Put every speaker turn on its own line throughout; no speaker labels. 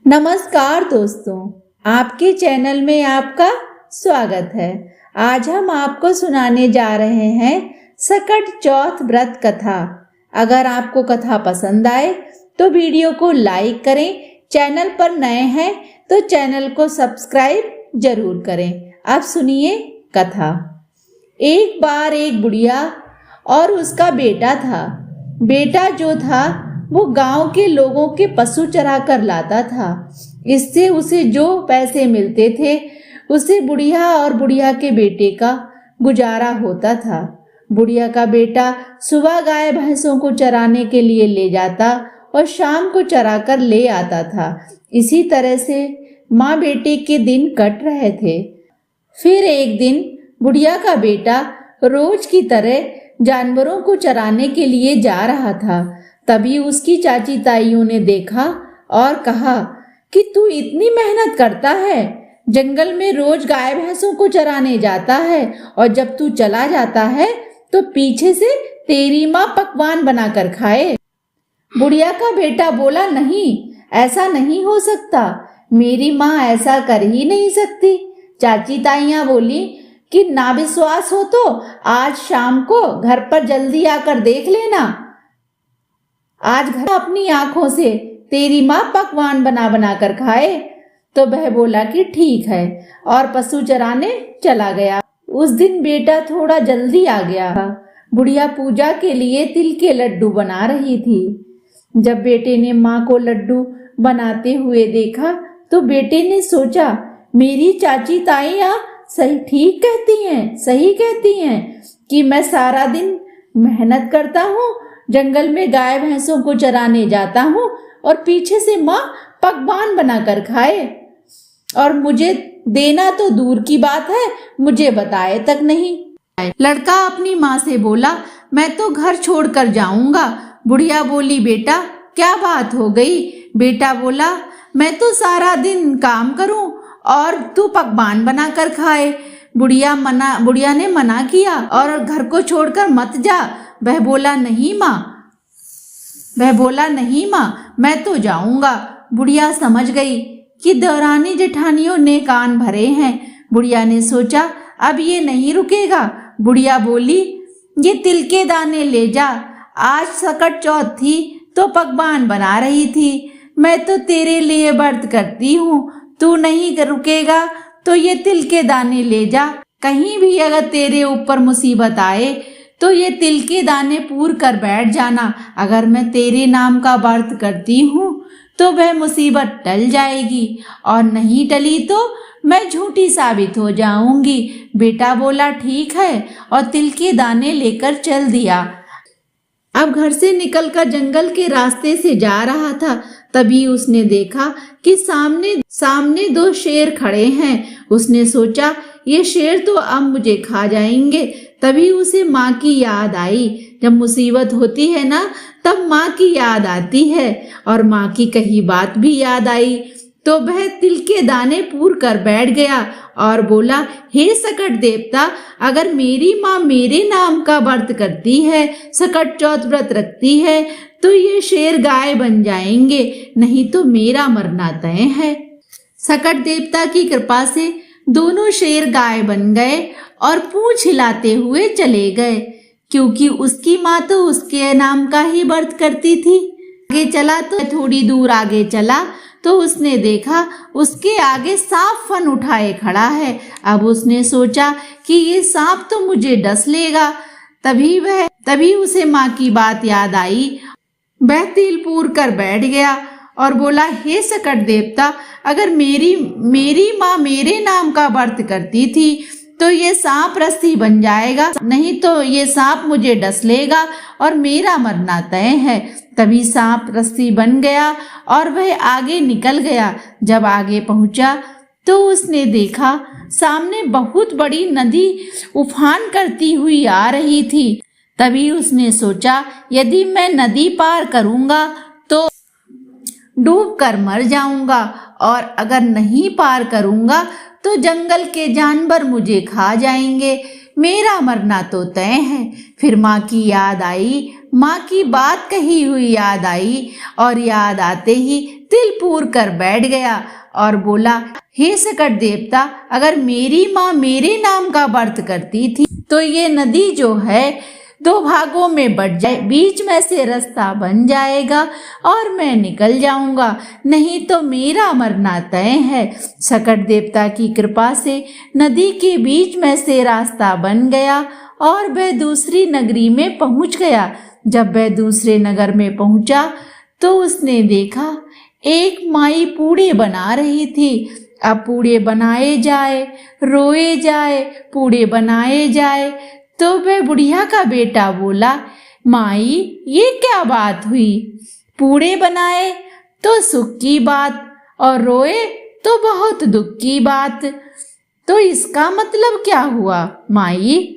नमस्कार दोस्तों, आपके चैनल में आपका स्वागत है। आज हम आपको सुनाने जा रहे हैं सकट चौथ व्रत कथा। अगर आपको कथा पसंद आए तो वीडियो को लाइक करें। चैनल पर नए हैं तो चैनल को सब्सक्राइब जरूर करें। अब सुनिए कथा। एक बार एक बुढ़िया और उसका बेटा था। बेटा जो था वो गांव के लोगों के पशु चरा कर लाता था। इससे उसे जो पैसे मिलते थे उससे बुढ़िया और बुढ़िया के बेटे का गुजारा होता था। बुढ़िया का बेटा सुबह गाय भैंसों को चराने के लिए ले जाता और शाम को चरा कर ले आता था। इसी तरह से माँ बेटे के दिन कट रहे थे। फिर एक दिन बुढ़िया का बेटा रोज की तरह जानवरों को चराने के लिए जा रहा था। तभी उसकी चाची ताइयों ने देखा और कहा कि तू इतनी मेहनत करता है, जंगल में रोज गाय भैंसों को चराने जाता है और जब तू चला जाता है तो पीछे से तेरी माँ पकवान बनाकर खाए। बुढ़िया का बेटा बोला, नहीं, ऐसा नहीं हो सकता, मेरी माँ ऐसा कर ही नहीं सकती। चाची ताइयां बोली कि ना विश्वास हो तो आज शाम को घर पर जल्दी आकर देख लेना। आज घर अपनी आंखों से तेरी माँ पकवान बना बना कर खाए। तो वह बोला कि ठीक है और पशु चराने चला गया। उस दिन बेटा थोड़ा जल्दी आ गया। बुढ़िया पूजा के लिए तिल के लड्डू बना रही थी। जब बेटे ने माँ को लड्डू बनाते हुए देखा तो बेटे ने सोचा, मेरी चाची ताइयां सही कहती हैं कि मैं सारा दिन मेहनत करता हूँ, जंगल में गाय भैंसों को चराने जाता हूँ और पीछे से माँ पकवान बनाकर खाए और मुझे देना तो दूर की बात है, मुझे बताए तक नहीं। लड़का अपनी माँ से बोला, मैं तो घर छोड़कर जाऊंगा। बुढ़िया बोली, बेटा क्या बात हो गई? बेटा बोला, मैं तो सारा दिन काम करूं और तू पकवान बनाकर खाए। बुढ़िया ने मना किया और घर को छोड़कर मत जा। वह बोला, नहीं माँ, मैं तो जाऊंगा। बुढ़िया समझ गई कि देवरानी जेठानियों ने कान भरे हैं। बुढ़िया ने सोचा, अब ये नहीं रुकेगा। बुढ़िया बोली, ये तिल के दाने ले जा, आज सकट चौथ थी तो पकवान बना रही थी। मैं तो तेरे लिए व्रत करती हूँ, तू नहीं रुकेगा तो ये तिल के दाने ले जा। कहीं भी अगर तेरे ऊपर मुसीबत आए तो ये तिल के दाने पूर कर बैठ जाना। अगर मैं तेरे नाम का व्रत करती हूँ तो वह मुसीबत टल जाएगी और नहीं टली तो मैं झूठी साबित हो जाऊंगी। बेटा बोला, ठीक है, और तिल के दाने लेकर चल दिया। अब घर से निकलकर जंगल के रास्ते से जा रहा था। तभी उसने देखा कि सामने दो शेर खड़े हैं। उसने सोचा, ये शेर तो अब मुझे खा जाएंगे। तभी उसे माँ की याद आई। जब मुसीबत होती है ना, तब माँ की याद आती है और माँ की कही बात भी याद आई। तो वह तिल के दाने पूर कर बैठ गया और बोला, हे सकट देवता, अगर मेरी माँ मेरे नाम का व्रत करती है, सकट चौथ व्रत रखती है, तो ये शेर गाय बन जाएंगे, नहीं तो मेरा मरना तय है। सकट देवता की कृपा से दोनों शेर गाय बन गए और पूंछ हिलाते हुए चले गए, क्योंकि उसकी माँ तो उसके नाम का ही व्रत करती थी। आगे चला तो थोड़ी दूर आगे चला तो उसने देखा उसके आगे सांप फन उठाए खड़ा है। अब उसने सोचा कि ये सांप तो मुझे डस लेगा। तभी उसे माँ की बात याद आई। वह तिल पूर कर बैठ गया और बोला, हे सकट देवता, अगर मेरी माँ मेरे नाम का व्रत करती थी तो ये सांप रस्सी बन जाएगा, नहीं तो ये सांप मुझे डस लेगा और मेरा मरना तय है। तभी सांप रस्सी बन गया और वह आगे निकल गया। जब आगे पहुंचा तो उसने देखा सामने बहुत बड़ी नदी उफान करती हुई आ रही थी। तभी उसने सोचा, यदि मैं नदी पार करूंगा तो डूब कर मर जाऊंगा और अगर नहीं पार करूंगा तो जंगल के जानवर मुझे खा जाएंगे, मेरा मरना तो तय है। फिर माँ की याद आई, माँ की बात कही हुई याद आई और याद आते ही तिल पूर कर बैठ गया और बोला, हे सकट देवता, अगर मेरी माँ मेरे नाम का व्रत करती थी तो ये नदी जो है 2 भागों में बट जाए, बीच में से रास्ता बन जाएगा और मैं निकल जाऊंगा, नहीं तो मेरा मरना तय है। सकट देवता की कृपा से नदी के बीच में से रास्ता बन गया और वह दूसरी नगरी में पहुंच गया। जब वह दूसरे नगर में पहुंचा तो उसने देखा एक माई पूड़े बना रही थी। अब पूड़े बनाए जाए, रोए जाए, पूड़े बनाए जाए, तो वह बुढ़िया का बेटा बोला, माई ये क्या बात हुई? पूड़े बनाए तो सुख की बात और रोए तो बहुत दुख की बात, तो इसका मतलब क्या हुआ माई?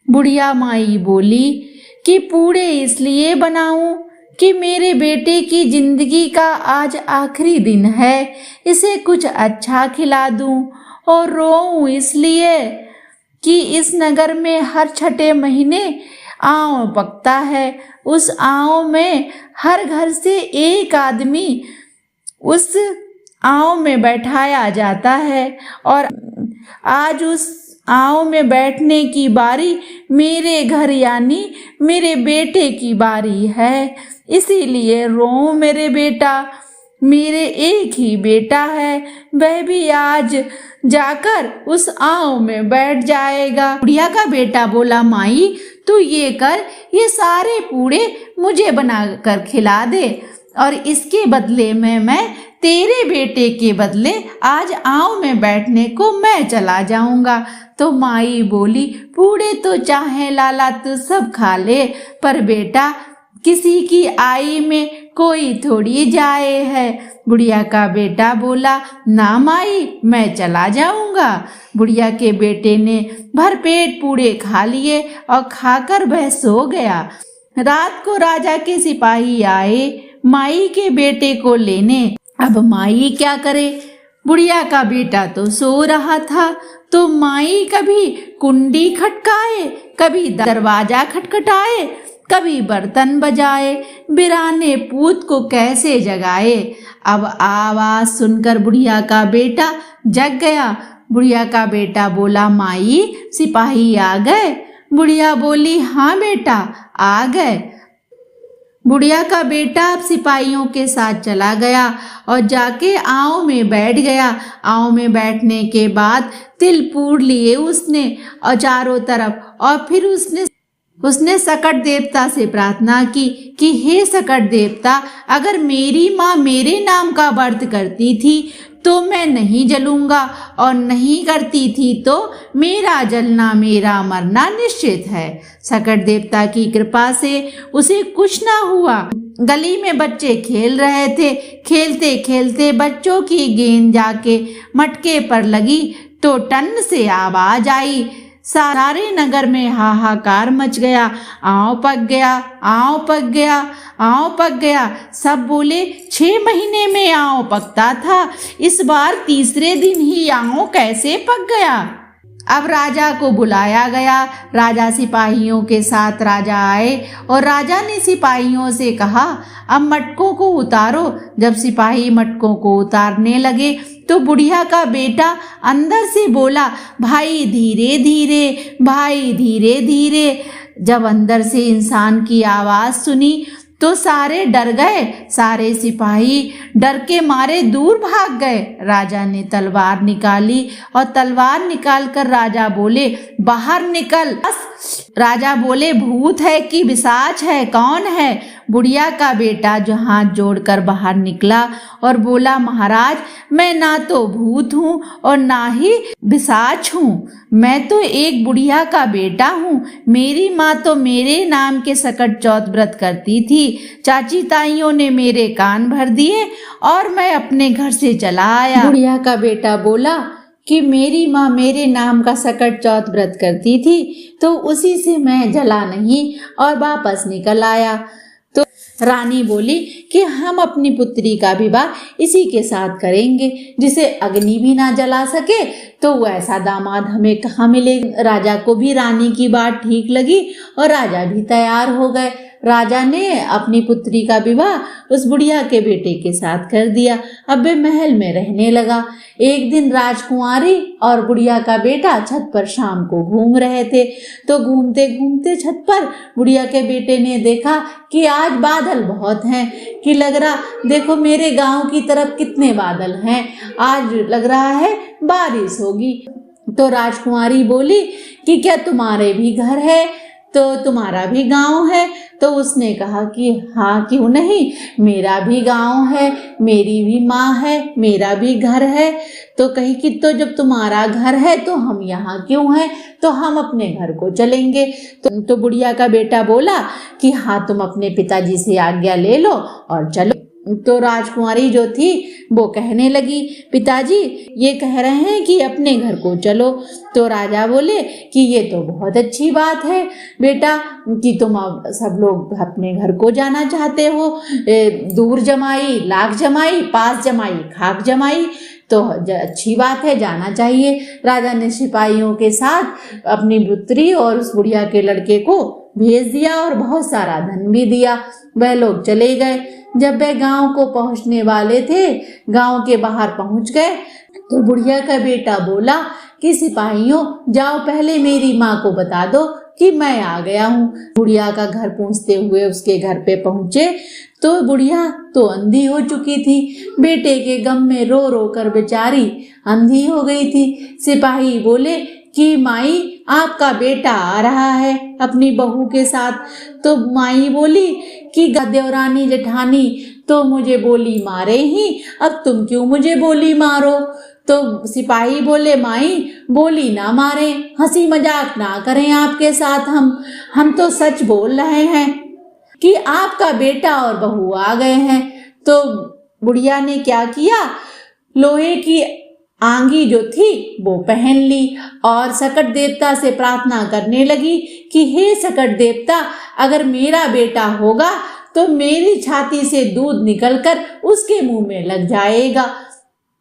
बुढ़िया माई बोली कि पूड़े इसलिए बनाऊं कि मेरे बेटे की जिंदगी का आज आखिरी दिन है, इसे कुछ अच्छा खिला दूं, और रोऊं इसलिए कि इस नगर में हर छठे महीने आव पकता है। उस आव में हर घर से एक आदमी उस आव में बैठाया जाता है और आज उस आव में बैठने की बारी मेरे घर यानी मेरे बेटे की बारी है, इसीलिए रो मेरे बेटा। मेरे एक ही बेटा है, वह भी आज जाकर उस आव में बैठ जाएगा। बुढ़िया का बेटा बोला, माई तू ये कर, ये सारे पूड़े मुझे बना कर खिला दे और इसके बदले में मैं तेरे बेटे के बदले आज आव में बैठने को मैं चला जाऊंगा। तो माई बोली, पूड़े तो चाहे लाला तू सब खा ले, पर बेटा किसी की आई में कोई थोड़ी जाए है। बुढ़िया का बेटा बोला, ना माई मैं चला जाऊंगा। बुढ़िया के बेटे ने भरपेट पूड़े खा लिए और खाकर वह सो गया। रात को राजा के सिपाही आए माई के बेटे को लेने। अब माई क्या करे? बुढ़िया का बेटा तो सो रहा था, तो माई कभी कुंडी खटकाए, कभी दरवाजा खटखटाए, कभी बर्तन बजाए, बिराने पूत को कैसे जगाए। अब आवाज सुनकर बुढ़िया का बेटा जग गया। बुढ़िया का बेटा बोला, माई सिपाही आ गए? बुढ़िया बोली, हाँ बेटा आ गए। बुढ़िया का बेटा अब सिपाहियों के साथ चला गया और जाके आव में बैठ गया। आव में बैठने के बाद तिल पूर लिए उसने और चारों तरफ, और फिर उसने सकट देवता से प्रार्थना की कि हे सकट देवता, अगर मेरी माँ मेरे नाम का व्रत करती थी तो मैं नहीं जलूंगा, और नहीं करती थी तो मेरा जलना मेरा मरना निश्चित है। सकट देवता की कृपा से उसे कुछ ना हुआ। गली में बच्चे खेल रहे थे, खेलते खेलते बच्चों की गेंद जाके मटके पर लगी तो टन से आवाज आई। सारे नगर में हाहाकार मच गया। आव पक गया, आव पक गया, आव पक गया। सब बोले 6 महीने में आव पकता था, इस बार तीसरे दिन ही आव कैसे पक गया। अब राजा को बुलाया गया। राजा सिपाहियों के साथ राजा आए और राजा ने सिपाहियों से कहा, अब मटकों को उतारो। जब सिपाही मटकों को उतारने लगे तो बुढ़िया का बेटा अंदर से बोला, भाई धीरे धीरे, भाई धीरे धीरे। जब अंदर से इंसान की आवाज सुनी तो सारे डर गए। सारे सिपाही डर के मारे दूर भाग गए। राजा ने तलवार निकाली और तलवार निकालकर राजा बोले, बाहर निकल। राजा बोले, भूत है कि पिशाच है, कौन है? बुढ़िया का बेटा जो हाथ जोड़कर बाहर निकला और बोला, महाराज मैं ना तो भूत हूँ और ना ही पिशाच हूँ, मैं तो एक बुढ़िया का बेटा हूँ। मेरी माँ तो मेरे नाम के सकट चौथ व्रत करती थी। चाची ताइयों ने मेरे कान भर दिए और मैं अपने घर से चला आया। बुढ़िया का बेटा बोला कि मेरी माँ मेरे नाम का सकट चौथ व्रत करती थी, तो उसी से मैं जला नहीं और वापस निकल आया। तो रानी बोली कि हम अपनी पुत्री का विवाह इसी के साथ करेंगे, जिसे अग्नि भी ना जला सके, तो वैसा दामाद हमें कहाँ मिलेगा। राजा को भी रानी की बात ठीक लगी और राजा भी तैयार हो गए। राजा ने अपनी पुत्री का विवाह उस बुढ़िया के बेटे के साथ कर दिया। अब वे महल में रहने लगा। एक दिन राजकुमारी और बुढ़िया का बेटा छत पर शाम को घूम रहे थे, तो घूमते घूमते छत पर बुढ़िया के बेटे ने देखा कि आज बादल बहुत हैं, कि लग रहा देखो मेरे गांव की तरफ कितने बादल हैं, आज लग रहा है बारिश होगी। तो राजकुमारी बोली कि क्या तुम्हारे भी घर है, तो तुम्हारा भी गांव है? तो उसने कहा कि हाँ क्यों नहीं, मेरा भी गांव है, मेरी भी माँ है, मेरा भी घर है। तो कही कि तो जब तुम्हारा घर है तो हम यहाँ क्यों हैं, तो हम अपने घर को चलेंगे। तो बुढ़िया का बेटा बोला कि हाँ तुम अपने पिताजी से आज्ञा ले लो और चलो। तो राजकुमारी जो थी वो कहने लगी, पिताजी ये कह रहे हैं कि अपने घर को चलो। तो राजा बोले कि ये तो बहुत अच्छी बात है बेटा कि तुम अब सब लोग अपने घर को जाना चाहते हो। दूर जमाई लाख जमाई, पास जमाई खाक जमाई, तो अच्छी बात है, जाना चाहिए। राजा ने सिपाहियों के साथ अपनी पुत्री और उस बुढ़िया के लड़के को भेज दिया और बहुत सारा धन भी दिया। वह लोग चले गए। जब वह गांव को पहुंचने वाले थे, गांव के बाहर पहुंच गए, तो बुढ़िया का बेटा बोला कि सिपाहियों जाओ पहले मेरी माँ को बता दो कि मैं आ गया हूँ। बुढ़िया का घर पहुँचते हुए उसके घर पे पहुँचे तो बुढ़िया तो अंधी हो चुकी थी। बेटे के गम में रो रो कर बेचारी अंधी हो गई थी। सिपाही बोले कि माई आपका बेटा आ रहा है अपनी बहू के साथ। तो माई बोली कि देवरानी जेठानी तो मुझे बोली मारे ही, अब तुम क्यों मुझे बोली मारो। तो सिपाही बोले माई बोली ना मारे, हंसी मजाक ना करें आपके साथ, हम तो सच बोल रहे हैं कि आपका बेटा और बहू आ गए हैं। तो बुढ़िया ने क्या किया, लोहे की आंगी जो थी वो पहन ली और सकट देवता से प्रार्थना करने लगी कि हे सकट देवता, अगर मेरा बेटा होगा तो मेरी छाती से दूध निकलकर उसके मुंह में लग जाएगा।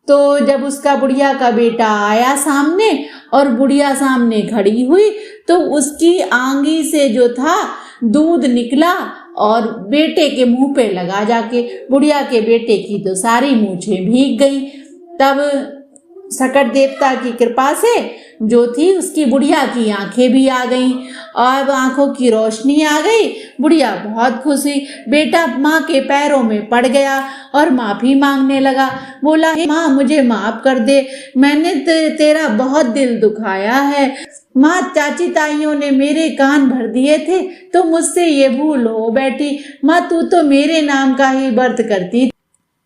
तो जब उसका बुढ़िया का बेटा आया सामने और बुढ़िया सामने खड़ी हुई तो उसकी आंगी से जो था दूध निकला और बेटे के मुंह पे लगा जाके। बुढ़िया के बेटे की तो सारी मूछें भीग गई। तब सकट देवता की कृपा से जो थी उसकी बुढ़िया की आंखें भी आ गईं और आंखों की रोशनी आ गई। बुढ़िया बहुत खुश हुई। बेटा माँ के पैरों में पड़ गया और माफी मांगने लगा। बोला हे माँ मुझे माफ कर दे, मैंने तेरा बहुत दिल दुखाया है। माँ चाची ताइयों ने मेरे कान भर दिए थे तो मुझसे ये भूल हो बैठी। माँ तू तो मेरे नाम का ही व्रत करती।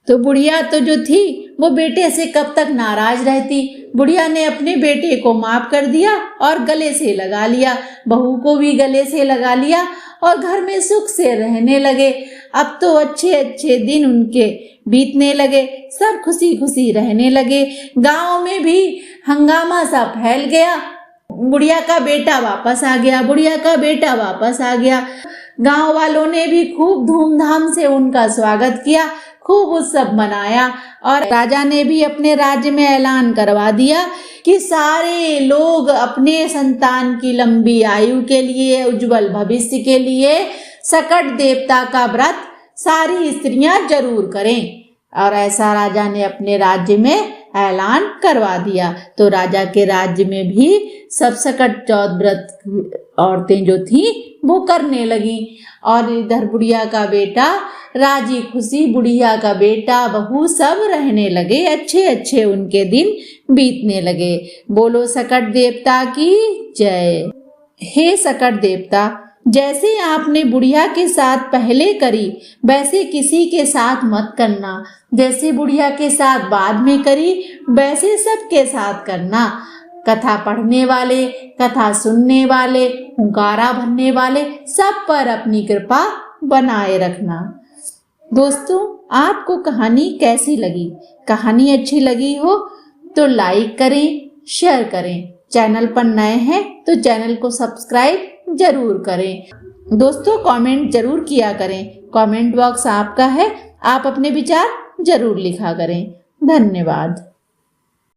तो बुढ़िया तो जो थी वो बेटे से कब तक नाराज रहती। बुढ़िया ने अपने बेटे को माफ कर दिया और गले से लगा लिया, बहू को भी गले से लगा लिया और घर में सुख से रहने लगे। अब तो अच्छे अच्छे दिन उनके बीतने लगे, सब खुशी खुशी रहने लगे। गांव में भी हंगामा सा फैल गया। बुढ़िया का बेटा वापस आ गया, बुढ़िया का बेटा वापस आ गया। गांव वालों ने भी खूब धूमधाम से उनका स्वागत किया, खूब उत्सव मनाया और राजा ने भी अपने राज्य में ऐलान करवा दिया कि सारे लोग अपने संतान की लंबी आयु के लिए, उज्जवल भविष्य के लिए सकट देवता का व्रत सारी स्त्रियां जरूर करें। और ऐसा राजा ने अपने राज्य में ऐलान करवा दिया। तो राजा के राज्य में भी सब सकट चौथ व्रत औरतें जो थी वो करने लगी। और इधर बुढ़िया का बेटा राजी खुशी, बुढ़िया का बेटा बहू सब रहने लगे, अच्छे अच्छे उनके दिन बीतने लगे। बोलो सकट देवता की जय। हे सकट देवता, जैसे आपने बुढ़िया के साथ पहले करी वैसे किसी के साथ मत करना। जैसे बुढ़िया के साथ बाद में करी वैसे सबके साथ करना। कथा पढ़ने वाले, कथा सुनने वाले, हुंकारा भरने वाले सब पर अपनी कृपा बनाए रखना। दोस्तों आपको कहानी कैसी लगी? कहानी अच्छी लगी हो तो लाइक करें, शेयर करें। चैनल पर नए हैं तो चैनल को सब्सक्राइब जरूर करें। दोस्तों कमेंट जरूर किया करें, कमेंट बॉक्स आपका है, आप अपने विचार जरूर लिखा करें। धन्यवाद।